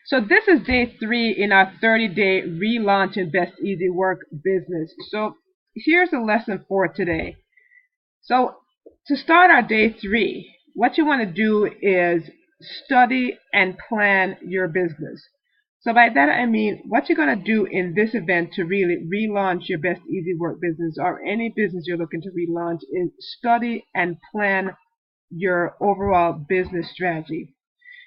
So this is day 3 in our 30-day relaunch and best easy work business. So here's a lesson for today. So to start our day 3, what you want to do is study and plan your business. So by that I mean what you're going to do in this event to really relaunch your best easy work business or any business you're looking to relaunch is study and plan your overall business strategy.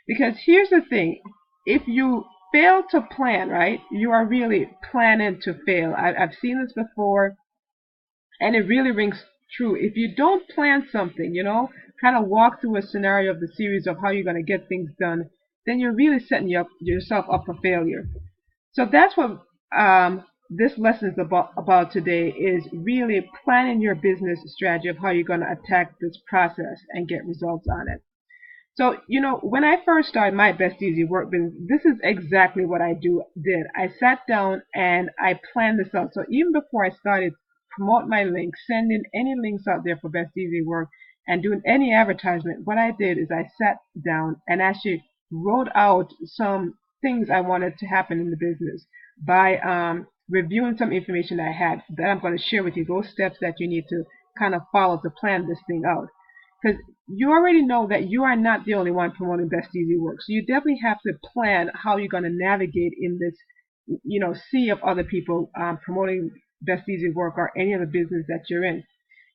Because here's the thing, if you fail to plan, right, you are really planning to fail. I've seen this before, and it really rings true. If you don't plan something, kind of walk through a scenario of the series of how you're going to get things done, then you're really setting yourself up for failure. So that's what this lesson is about today, is really planning your business strategy of how you're going to attack this process and get results on it. So, when I first started my Best Easy Work business, this is exactly what I did. I sat down and I planned this out. So even before I started promote my links, sending any links out there for Best Easy Work and doing any advertisement, what I did is I sat down and actually wrote out some things I wanted to happen in the business by reviewing some information that I had that I'm going to share with you, those steps that you need to kind of follow to plan this thing out. Because you already know that you are not the only one promoting Best Easy Work. So you definitely have to plan how you're going to navigate in this, sea of other people promoting Best Easy Work or any other business that you're in.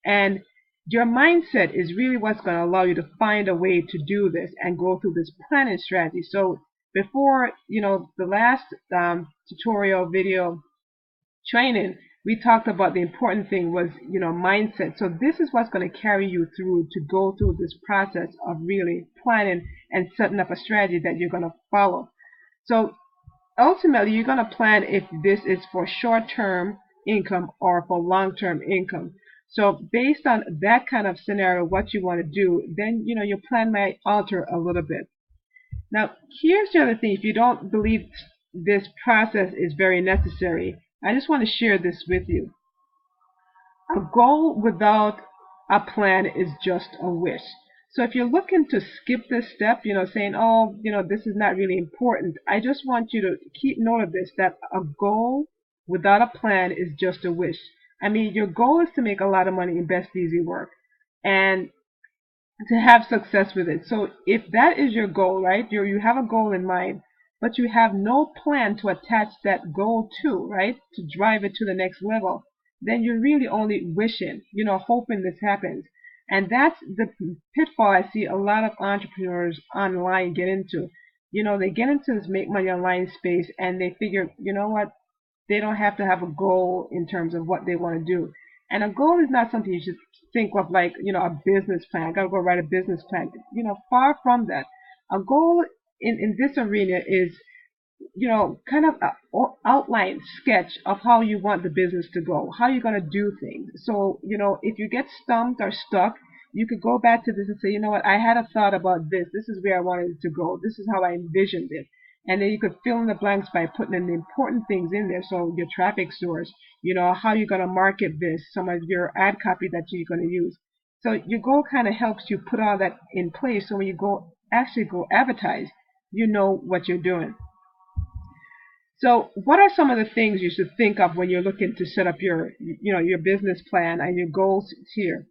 And your mindset is really what's going to allow you to find a way to do this and go through this planning strategy. So before, the last tutorial video training, we talked about the important thing was, mindset. So this is what's going to carry you through to go through this process of really planning and setting up a strategy that you're going to follow. So ultimately, you're going to plan if this is for short-term income or for long-term income. So based on that kind of scenario, what you want to do, then, your plan might alter a little bit. Now, here's the other thing. If you don't believe this process is very necessary, I just want to share this with you. A goal without a plan is just a wish. So if you're looking to skip this step, saying, oh, this is not really important, I just want you to keep note of this, that a goal without a plan is just a wish. I mean, your goal is to make a lot of money in Best Easy Work and to have success with it. So if that is your goal, right, you have a goal in mind, but you have no plan to attach that goal to, right, to drive it to the next level, then you're really only wishing, hoping this happens. And that's the pitfall I see a lot of entrepreneurs online get into. They get into this make money online space and they figure, you know what, they don't have to have a goal in terms of what they want to do. And a goal is not something you should think of like, a business plan. I got to go write a business plan. Far from that. A goal in this arena is, kind of an outline sketch of how you want the business to go, how you're going to do things. So, if you get stumped or stuck, you could go back to this and say, you know what, I had a thought about this. This is where I wanted it to go. This is how I envisioned it. And then you could fill in the blanks by putting in the important things in there. So your traffic source, how you're going to market this, some of your ad copy that you're going to use. So your goal kind of helps you put all that in place. So when you actually go advertise, you know what you're doing. So what are some of the things you should think of when you're looking to set up your business plan and your goals here?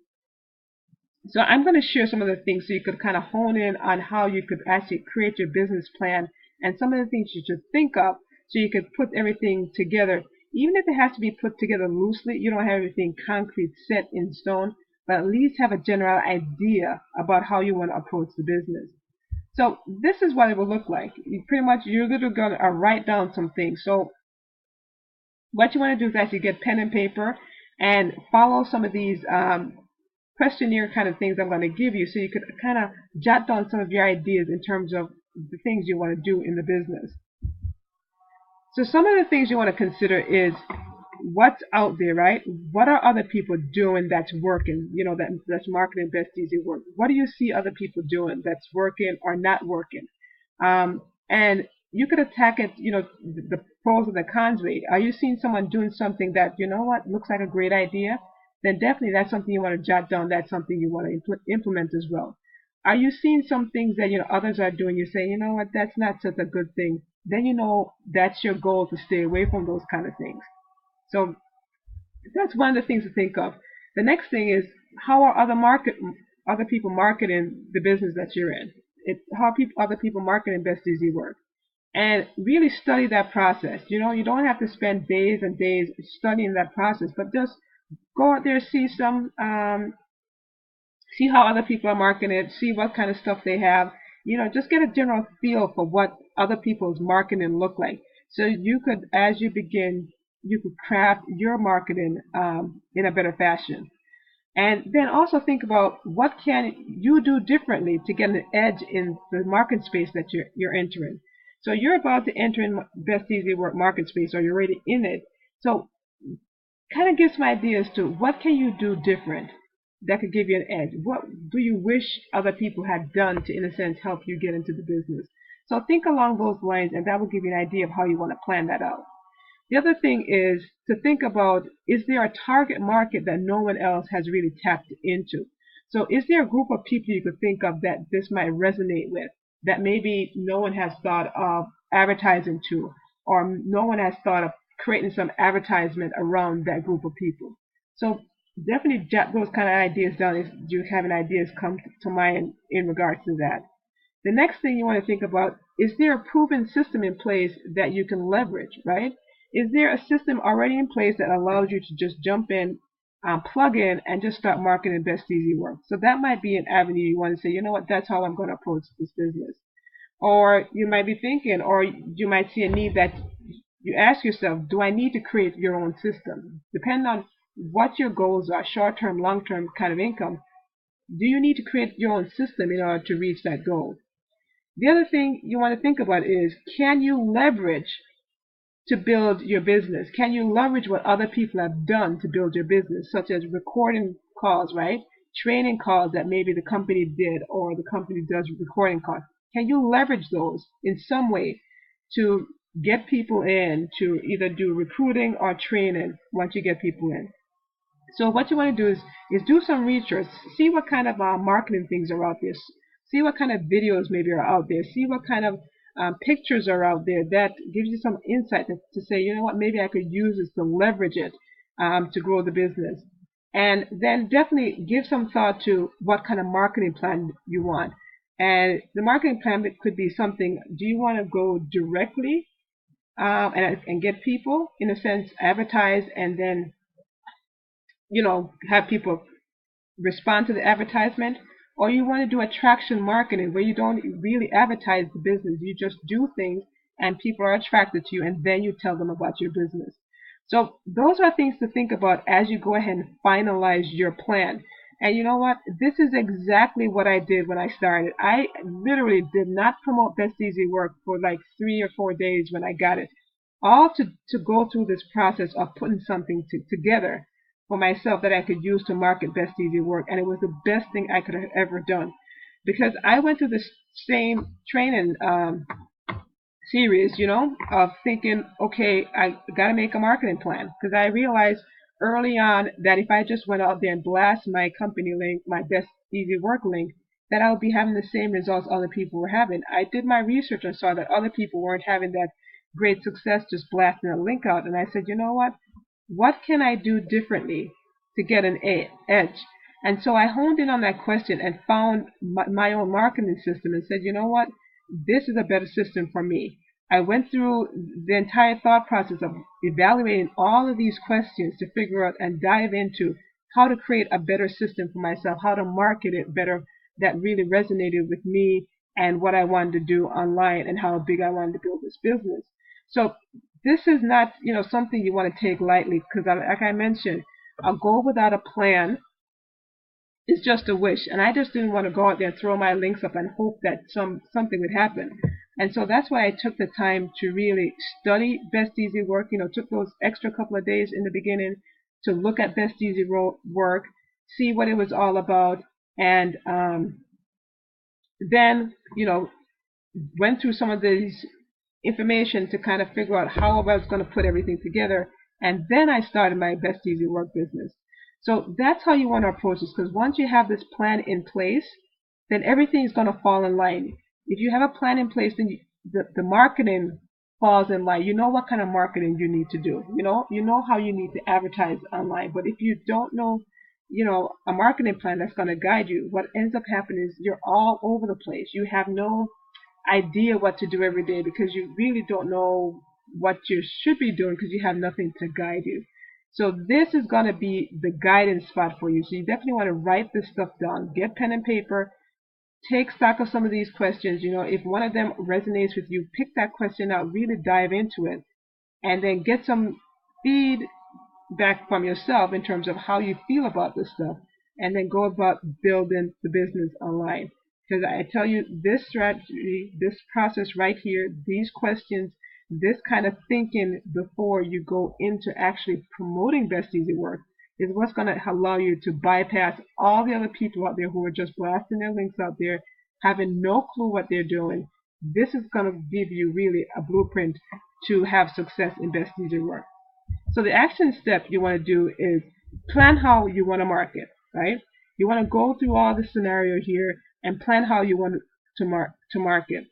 So I'm going to share some of the things so you could kind of hone in on how you could actually create your business plan and some of the things you should think of so you could put everything together. Even if it has to be put together loosely, you don't have everything concrete set in stone, but at least have a general idea about how you want to approach the business. So this is what it will look like. You're literally going to write down some things. So what you want to do is actually get pen and paper and follow some of these questionnaire kind of things I'm going to give you so you could kind of jot down some of your ideas in terms of the things you want to do in the business. So some of the things you want to consider is what's out there, right? What are other people doing that's working, that's marketing Best Easy Work? What do you see other people doing that's working or not working? And you could attack it, the pros and the cons rate. Are you seeing someone doing something that, looks like a great idea? Then definitely that's something you want to jot down. That's something you want to implement as well. Are you seeing some things that, others are doing? You say, you know what, that's not such a good thing. then you know that's your goal, to stay away from those kind of things. So that's one of the things to think of. The next thing is, how are other people marketing the business that you're in? How other people marketing Best Easy Work? And really study that process. You don't have to spend days and days studying that process, but just go out there, see how other people are marketing it, see what kind of stuff they have. Just get a general feel for what other people's marketing look like. So you could, as you begin, you could craft your marketing in a better fashion. And then also think about, what can you do differently to get an edge in the market space that you're entering. So you're about to enter in Best Easy Work market space, or you're already in it. So kind of give some ideas to what can you do different that could give you an edge. What do you wish other people had done to, in a sense, help you get into the business? So think along those lines, and that will give you an idea of how you want to plan that out. The other thing is to think about, is there a target market that no one else has really tapped into? So is there a group of people you could think of that this might resonate with, that maybe no one has thought of advertising to, or no one has thought of creating some advertisement around that group of people? So definitely jot those kind of ideas down if you have any ideas come to mind in regards to that. The next thing you want to think about, is there a proven system in place that you can leverage, right? Is there a system already in place that allows you to just jump in, plug in, and just start marketing Best Easy Work? So that might be an avenue you want to say, you know what, that's how I'm going to approach this business. Or you might be thinking, or you might see a need that you ask yourself, do I need to create your own system? Depending on what your goals are, short-term, long-term kind of income, do you need to create your own system in order to reach that goal? The other thing you want to think about is, can you leverage to build your business? Can you leverage what other people have done to build your business, such as recording calls, right? Training calls that maybe the company did, or the company does recording calls. Can you leverage those in some way to get people in, to either do recruiting or training once you get people in? So what you want to do is do some research, see what kind of marketing things are out there, see what kind of videos maybe are out there, see what kind of pictures are out there that gives you some insight to say, you know what, maybe I could use this to leverage it to grow the business. And then definitely give some thought to what kind of marketing plan you want. And the marketing plan could be something, do you want to go directly and get people, in a sense, advertise, and then have people respond to the advertisement? Or you want to do attraction marketing, where you don't really advertise the business, you just do things and people are attracted to you, and then you tell them about your business. So those are things to think about as you go ahead and finalize your plan. And you know what? This is exactly what I did when I started. I literally did not promote Best Easy Work for like 3 or 4 days when I got it. All to go through this process of putting something together for myself that I could use to market Best Easy Work. And it was the best thing I could have ever done, because I went through the same training series, of thinking, okay, I got to make a marketing plan, because I realized early on that if I just went out there and blast my company link, my Best Easy Work link, that I would be having the same results other people were having. I did my research and saw that other people weren't having that great success just blasting a link out. And I said, you know what can I do differently to get an edge? And so I honed in on that question and found my own marketing system and said, you know what, this is a better system for me. I went through the entire thought process of evaluating all of these questions to figure out and dive into how to create a better system for myself, how to market it better, that really resonated with me and what I wanted to do online and how big I wanted to build this business. So this is not, something you want to take lightly, because like I mentioned, a goal without a plan is just a wish. And I just didn't want to go out there and throw my links up and hope that something would happen. And so that's why I took the time to really study Best Easy Work, took those extra couple of days in the beginning to look at Best Easy Work, see what it was all about, and then, went through some of these information to kind of figure out how I was going to put everything together. And then I started my Best Easy Work business. So that's how you want to approach this, because once you have this plan in place, then everything is going to fall in line. If you have a plan in place, then the marketing falls in line. You know what kind of marketing you need to do. You know how you need to advertise online. But if you don't know, a marketing plan that's going to guide you, what ends up happening is you're all over the place. You have no idea what to do every day because you really don't know what you should be doing because you have nothing to guide you. So this is going to be the guidance spot for you. So you definitely want to write this stuff down. Get pen and paper. Take stock of some of these questions. If one of them resonates with you, pick that question out, really dive into it, and then get some feedback from yourself in terms of how you feel about this stuff, and then go about building the business online. Because I tell you, this strategy, this process right here, these questions, this kind of thinking before you go into actually promoting Best Easy Work is what's going to allow you to bypass all the other people out there who are just blasting their links out there, having no clue what they're doing. This is going to give you really a blueprint to have success in Best Easy Work. So the action step you want to do is plan how you want to market, right? You want to go through all the scenario here and plan how you want to market.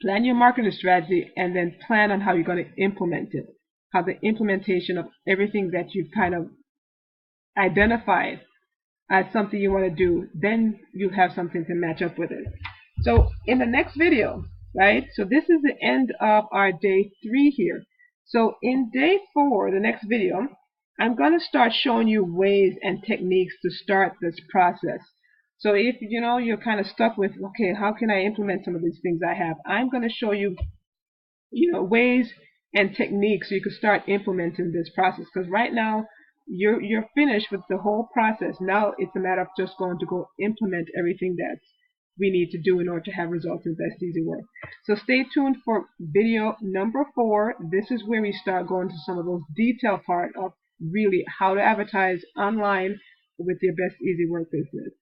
Plan your marketing strategy and then plan on how you're going to implement it. How the implementation of everything that you've kind of identified as something you want to do, then you have something to match up with it. So in the next video, right? So this is the end of our day 3 here. So in day 4, the next video, I'm going to start showing you ways and techniques to start this process. So if you're kind of stuck with, okay, how can I implement some of these things I have? I'm going to show you, ways and techniques so you can start implementing this process. Because right now you're finished with the whole process. Now it's a matter of just going to go implement everything that we need to do in order to have results in Best Easy Work. So stay tuned for video number 4. This is where we start going to some of those detailed part of really how to advertise online with your Best Easy Work business.